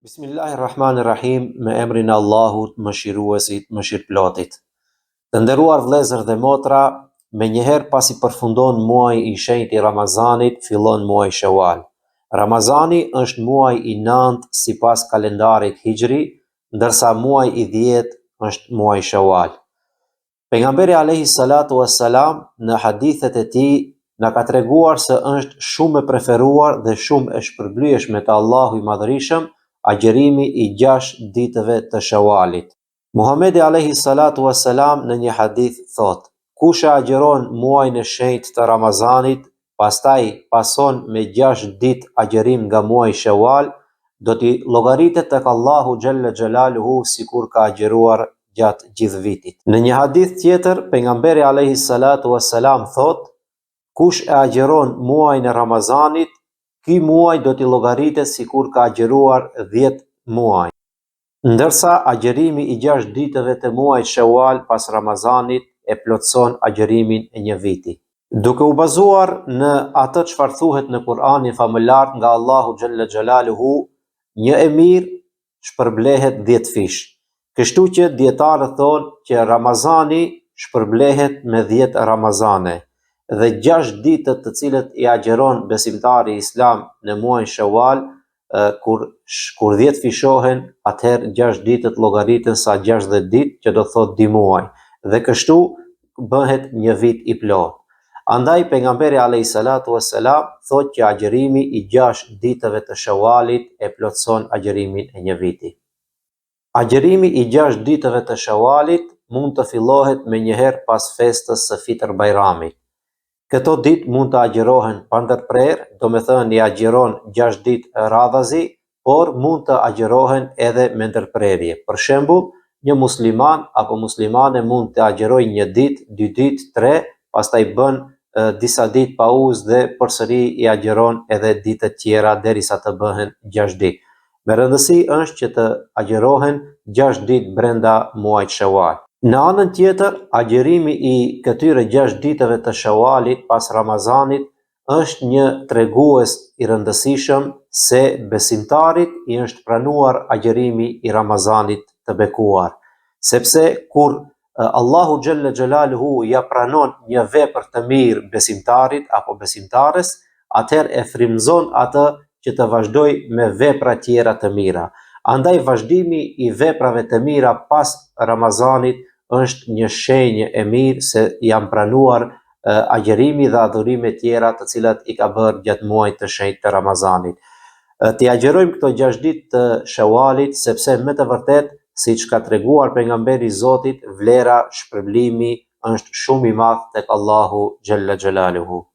Bismillahirrahmanirrahim, me emrin e Allahut, mëshiruesit, mëshirëplotit. Të nderuar vëllezër dhe motra, menjëherë pasi përfundon muaji i shenjtë i Ramazanit, fillon muaji Shawal. Ramazani është muaji i 9 sipas kalendarit hijri, ndërsa muaji i 10 është muaji Shawal. Pejgamberi alayhi salatu wassalam në hadithet e tij na ka treguar se është shumë e preferuar dhe shumë e shpërblyeshme te Allahu i Madhërisëm agjerimi i 6 ditëve të Shawalit. Muhamedi alayhi salatu wassalam në një hadith thot: kush e agjeron muajin e shenjtë të Ramazanit, pastaj pason me 6 ditë agjerim nga muaji Shawal, do t'i llogaritet tek Allahu xhalla xhelaluhu sikur ka agjeruar gjatë gjithë vitit. Në një hadith tjetër, pejgamberi alayhi salatu wassalam thot: kush e agjeron muajin e Ramazanit, ky muaj do t'i llogaritet sikur ka agjeruar 10 muaj. Ndërsa agjerimi i 6 ditëve të muajit Shawal pas Ramazanit e plotson agjerimin e një viti. Duke u bazuar në atë çfarë thuhet në Kur'anin famëlar nga Allahu xhalla xhelaluhu, një emir shpërblehet 10 fish. Kështu që dietarët thonë që Ramazani shpërblehet me 10 Ramazane dhe 6 ditët të cilët i agjeron besimtari islam në muajin Shawal, kur 10 fishohen, atëherë 6 ditët llogariten sa 60 ditë, që do thot 2 muaj, dhe kështu bëhet një vit i plot. Andaj pejgamberi alayhi salatu wassalam thot që agjerimi i 6 ditëve të Shawalit e plotson agjerimin e një viti. Agjerimi i 6 ditëve të Shawalit mund të fillohet me njëherë pas festës së Fitr Bajramit. Këto ditë mund të agjerohen pa ndërprerje, do me thënë i agjeron 6 ditë radhazi, por mund të agjerohen edhe me ndërprerje. Për shembull, një musliman apo muslimane mund të agjerojë 1 ditë, 2 ditë, 3, pastaj bën disa ditë pauzë dhe përsëri i agjeron edhe ditët tjera derisa të bëhen 6 ditë. Me rëndësi është që të agjerohen 6 ditë brenda muajit Shawal. Në anën tjetër, agjerimi i këtyre 6 ditëve të Shawalit pas Ramazanit është një tregues i rëndësishëm se besimtarit i është pranuar agjerimi i Ramazanit të bekuar, sepse kur Allahu xhalla xhelaluhu ja pranon një vepër të mirë besimtarit apo besimtares, atëherë e frymëzon atë që të vazhdoj me vepra tjera të mira. Andaj vazhdimi i veprave të mira pas Ramazanit është një shenjë e mirë se janë pranuar agjerimi dhe adhurimet tjera të cilat i ka bërë gjatë muajit të shenjtë të Ramazanit. T'i agjerojmë këto 6 ditë të Shawalit sepse me të vërtet, siç ka treguar pejgamberi i Zotit, vlera, shpërblimi është shumë i madh tek Allahu xhalla xhelaluhu.